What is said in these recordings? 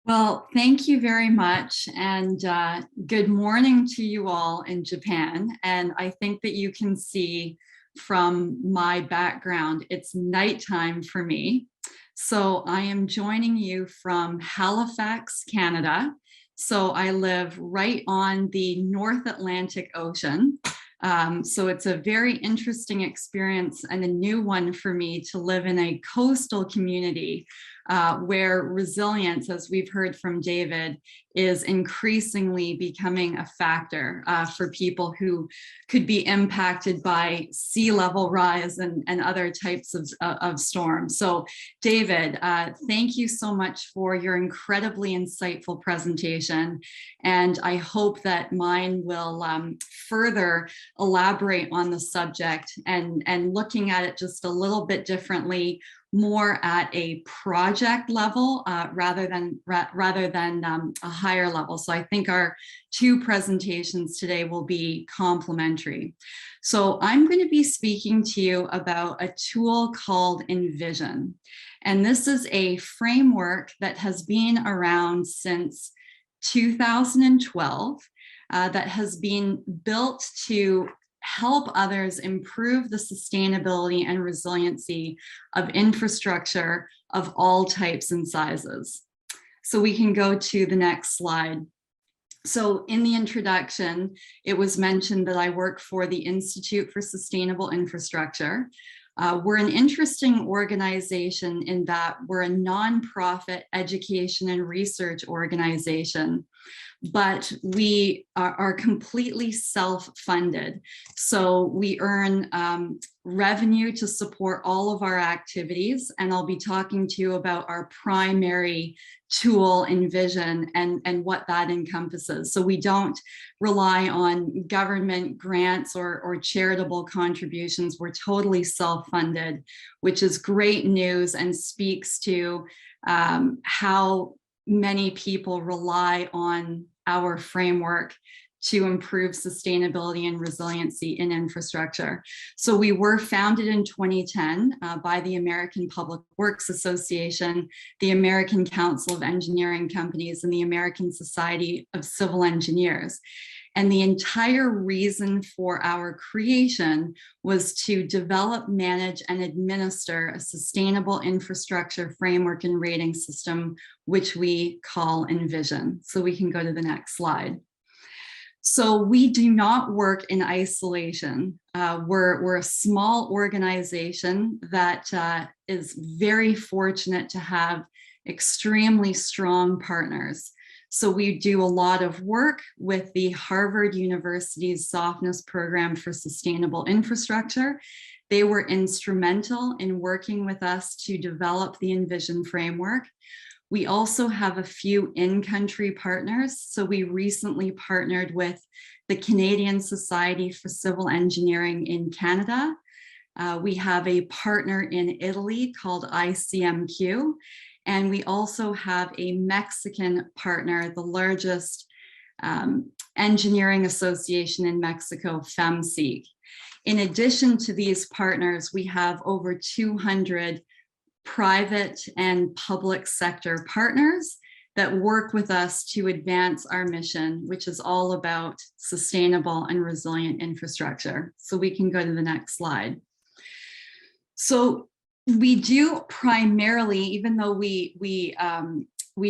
Well, thank you very much, and good morning to you all in Japan. And I think that you can see from my background, it's nighttime for me. So I am joining you from Halifax, Canada. So I live right on the North Atlantic Ocean. So it's a very interesting experience and a new one for me to live in a coastal community where resilience, as we've heard from David, is increasingly becoming a factor for people who could be impacted by sea level rise and other types of storms. So David, thank you so much for your incredibly insightful presentation. And I hope that mine will further elaborate on the subject and looking at it just a little bit differently, more at a project level rather than a higher level. So I think our two presentations today will be complementary. So I'm going to be speaking to you about a tool called Envision. And this is a framework that has been around since 2012 that has been built to help others improve the sustainability and resiliency of infrastructure of all types and sizes. So we can go to the next slide. So in the introduction, it was mentioned that I work for the Institute for Sustainable Infrastructure. We're an interesting organization in that we're a nonprofit education and research organization, but we are completely self-funded. So we earn revenue to support all of our activities. And I'll be talking to you about our primary tool, Envision, and what that encompasses. So we don't rely on government grants or charitable contributions. We're totally self-funded, which is great news and speaks to how many people rely on our framework to improve sustainability and resiliency in infrastructure. So we were founded in 2010 by the American Public Works Association, the American Council of Engineering Companies, and the American Society of Civil Engineers. And the entire reason for our creation was to develop, manage, and administer a sustainable infrastructure framework and rating system, which we call Envision. So we can go to the next slide. So we do not work in isolation. We're a small organization that is very fortunate to have extremely strong partners. So we do a lot of work with the Harvard University's Softness Program for Sustainable Infrastructure. They were instrumental in working with us to develop the Envision framework. We also have a few in-country partners. So we recently partnered with the Canadian Society for Civil Engineering in Canada. We have a partner in Italy called ICMQ. And we also have a Mexican partner, the largest engineering association in Mexico, FEMSEC. In addition to these partners, we have over 200 private and public sector partners that work with us to advance our mission, which is all about sustainable and resilient infrastructure. So we can go to the next slide. So we do primarily, even though we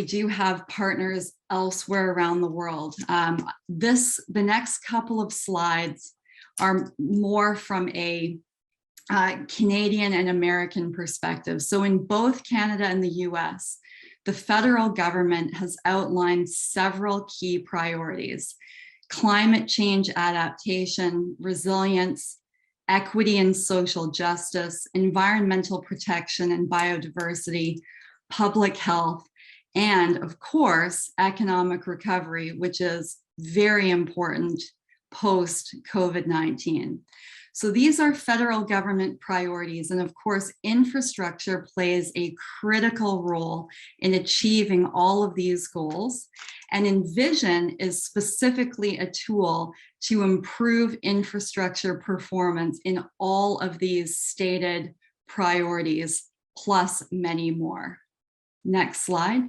do have partners elsewhere around the world, the next couple of slides are more from a Canadian and American perspective. So in both Canada and the US, the federal government has outlined several key priorities: climate change adaptation, resilience, equity and social justice, environmental protection and biodiversity, public health, and of course, economic recovery, which is very important post-COVID-19. So these are federal government priorities. And of course, infrastructure plays a critical role in achieving all of these goals. And Envision is specifically a tool to improve infrastructure performance in all of these stated priorities, plus many more. Next slide.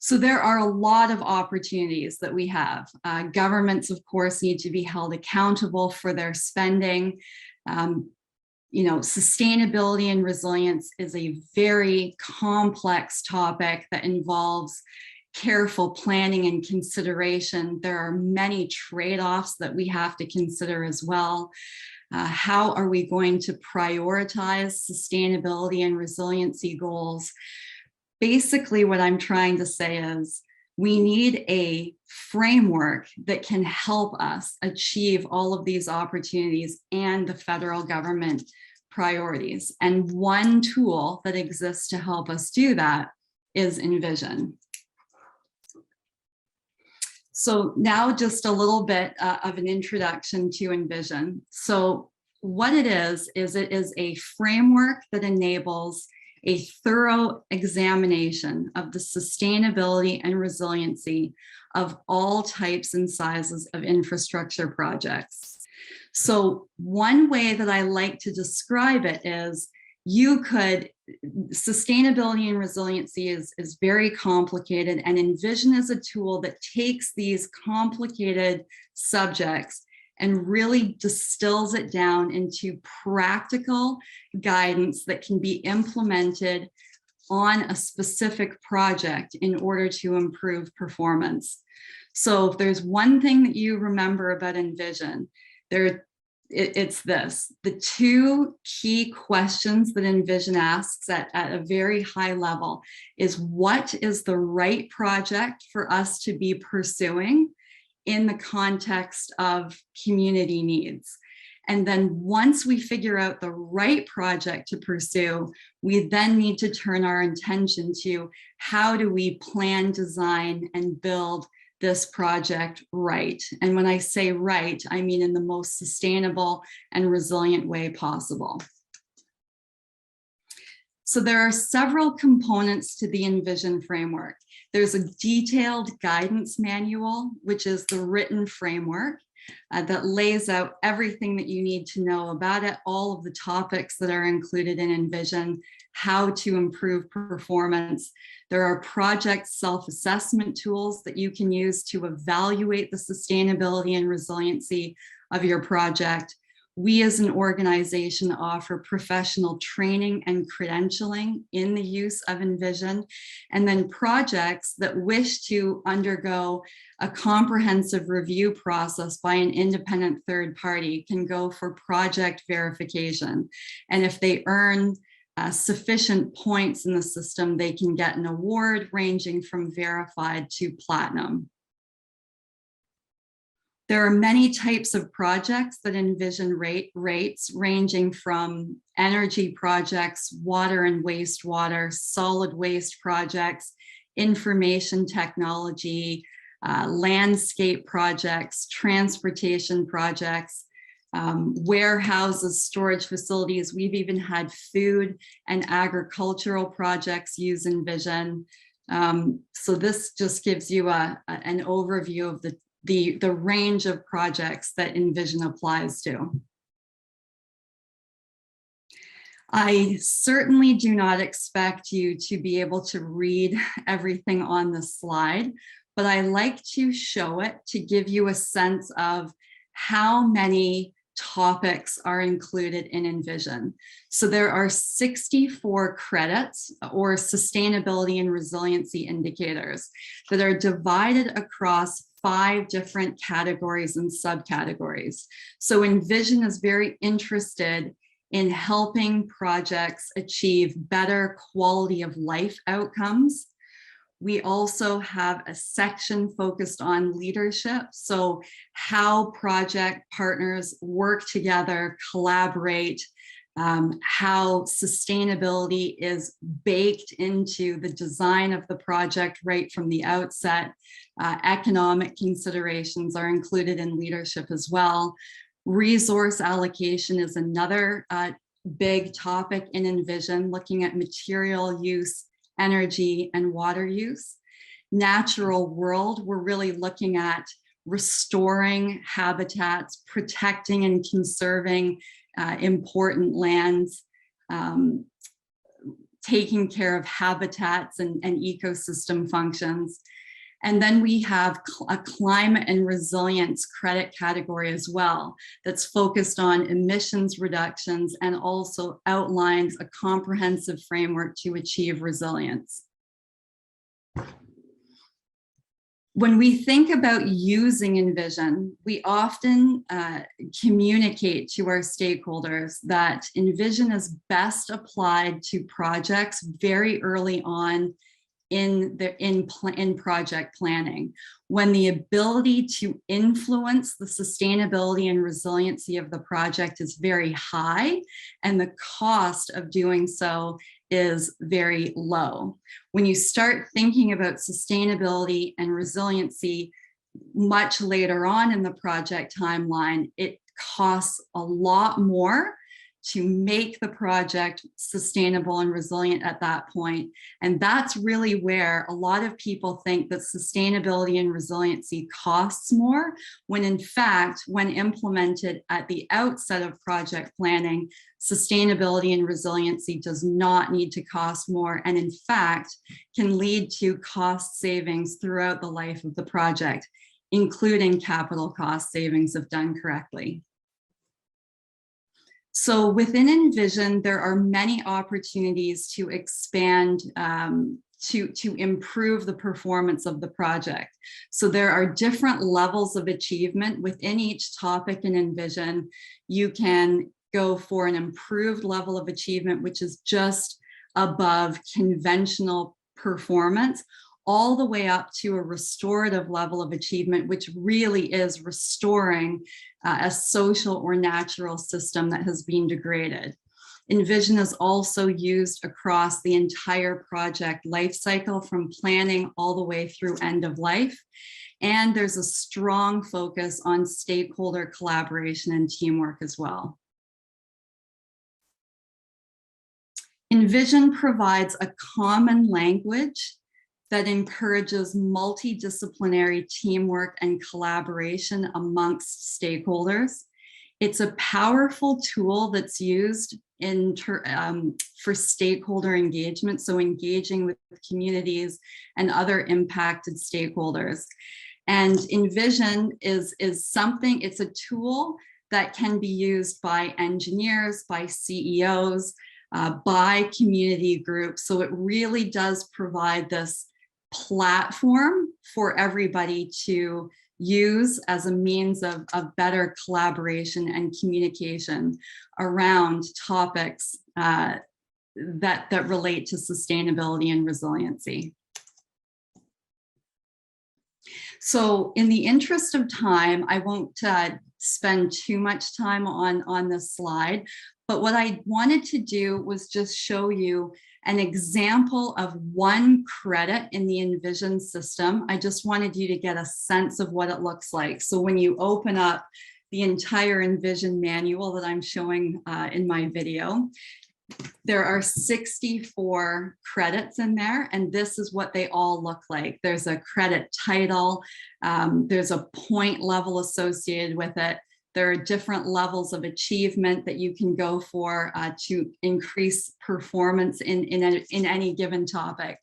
So there are a lot of opportunities that we have. Governments, of course, need to be held accountable for their spending. Sustainability and resilience is a very complex topic that involves careful planning and consideration. There are many trade-offs that we have to consider as well. How are we going to prioritize sustainability and resiliency goals? Basically, what I'm trying to say is we need a framework that can help us achieve all of these opportunities and the federal government priorities. And one tool that exists to help us do that is Envision. So now just a little bit of an introduction to Envision. So what it is it is a framework that enables a thorough examination of the sustainability and resiliency of all types and sizes of infrastructure projects. So one way that I like to describe it is sustainability and resiliency is very complicated, and Envision is a tool that takes these complicated subjects and really distills it down into practical guidance that can be implemented on a specific project in order to improve performance. So if there's one thing that you remember about Envision, it's this: the two key questions that Envision asks at a very high level is, what is the right project for us to be pursuing in the context of community needs? And then once we figure out the right project to pursue, we then need to turn our attention to how do we plan, design, and build this project right. And when I say right, I mean in the most sustainable and resilient way possible. So there are several components to the Envision framework. There's a detailed guidance manual, which is the written framework that lays out everything that you need to know about it, all of the topics that are included in Envision, how to improve performance. There are project self-assessment tools that you can use to evaluate the sustainability and resiliency of your project. We as an organization offer professional training and credentialing in the use of Envision. And then projects that wish to undergo a comprehensive review process by an independent third party can go for project verification. And if they earn sufficient points in the system, they can get an award ranging from verified to platinum. There are many types of projects that Envision rates, ranging from energy projects, water and wastewater, solid waste projects, information technology, landscape projects, transportation projects, warehouses, storage facilities. We've even had food and agricultural projects use Envision. So this just gives you an overview of the range of projects that Envision applies to. I certainly do not expect you to be able to read everything on this slide, but I like to show it to give you a sense of how many topics are included in Envision. So there are 64 credits or sustainability and resiliency indicators that are divided across 5 different categories and subcategories. So Envision is very interested in helping projects achieve better quality of life outcomes. We also have a section focused on leadership. So how project partners work together, collaborate, how sustainability is baked into the design of the project right from the outset. Economic considerations are included in leadership as well. Resource allocation is another big topic in Envision, looking at material use, energy, and water use. Natural world, we're really looking at restoring habitats, protecting and conserving important lands. taking care of habitats and ecosystem functions. And then we have a climate and resilience credit category as well that's focused on emissions reductions and also outlines a comprehensive framework to achieve resilience. When we think about using Envision, we often communicate to our stakeholders that Envision is best applied to projects very early on in project planning, when the ability to influence the sustainability and resiliency of the project is very high and the cost of doing so is very low. When you start thinking about sustainability and resiliency much later on in the project timeline, it costs a lot more to make the project sustainable and resilient at that point. And that's really where a lot of people think that sustainability and resiliency costs more, when in fact, when implemented at the outset of project planning, sustainability and resiliency does not need to cost more, and in fact, can lead to cost savings throughout the life of the project, including capital cost savings if done correctly. So within Envision, there are many opportunities to expand, to improve the performance of the project. So there are different levels of achievement within each topic in Envision. You can go for an improved level of achievement, which is just above conventional performance, all the way up to a restorative level of achievement, which really is restoring a social or natural system that has been degraded. Envision is also used across the entire project life cycle, from planning all the way through end of life. And there's a strong focus on stakeholder collaboration and teamwork as well. Envision provides a common language that encourages multidisciplinary teamwork and collaboration amongst stakeholders. It's a powerful tool that's used for stakeholder engagement, so engaging with communities and other impacted stakeholders. And Envision is something, it's a tool that can be used by engineers, by CEOs, by community groups. So it really does provide this platform for everybody to use as a means of better collaboration and communication around topics that relate to sustainability and resiliency. So in the interest of time, I won't spend too much time on this slide, but what I wanted to do was just show you an example of one credit in the Envision system. I just wanted you to get a sense of what it looks like. So when you open up the entire Envision manual that I'm showing in my video, there are 64 credits in there, and this is what they all look like. There's a credit title, there's a point level associated with it. There are different levels of achievement that you can go for to increase performance in any given topic.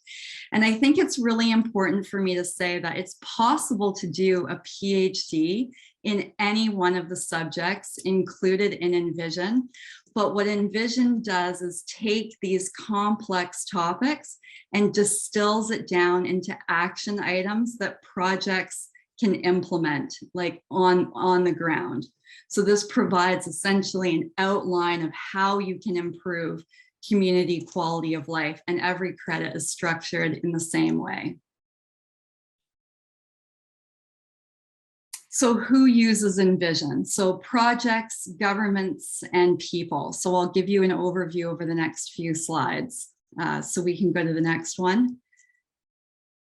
And I think it's really important for me to say that it's possible to do a PhD in any one of the subjects included in Envision. But what Envision does is take these complex topics and distills it down into action items that projects can implement, like on the ground. So this provides essentially an outline of how you can improve community quality of life, and every credit is structured in the same way. So who uses Envision? So projects, governments, and people. So I'll give you an overview over the next few slides. So we can go to the next one.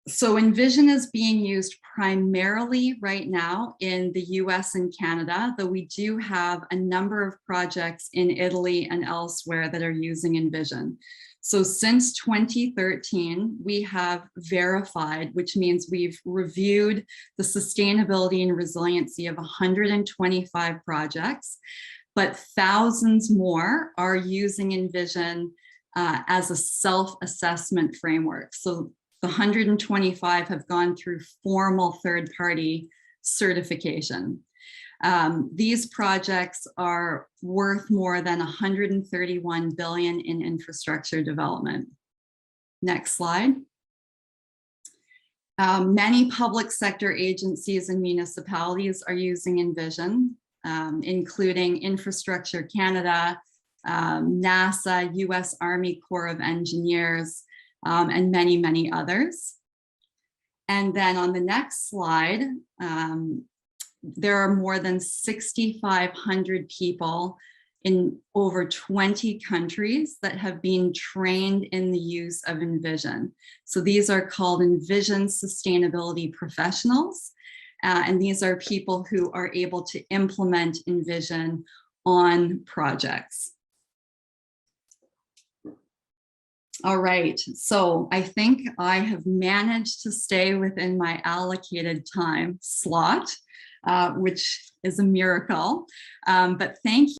So Envision is being used primarily right now in the US and Canada, though we do have a number of projects in Italy and elsewhere that are using Envision. So since 2013, we have verified, which means we've reviewed the sustainability and resiliency of 125 projects, but thousands more are using Envision as a self-assessment framework. So the 125 have gone through formal third-party certification. These projects are worth more than 131 billion in infrastructure development. Next slide. Many public sector agencies and municipalities are using Envision, including Infrastructure Canada, NASA, US Army Corps of Engineers, and many, many others. And then on the next slide, there are more than 6,500 people in over 20 countries that have been trained in the use of Envision. So these are called Envision sustainability professionals. And these are people who are able to implement Envision on projects. All right, so I think I have managed to stay within my allocated time slot, which is a miracle. But thank you.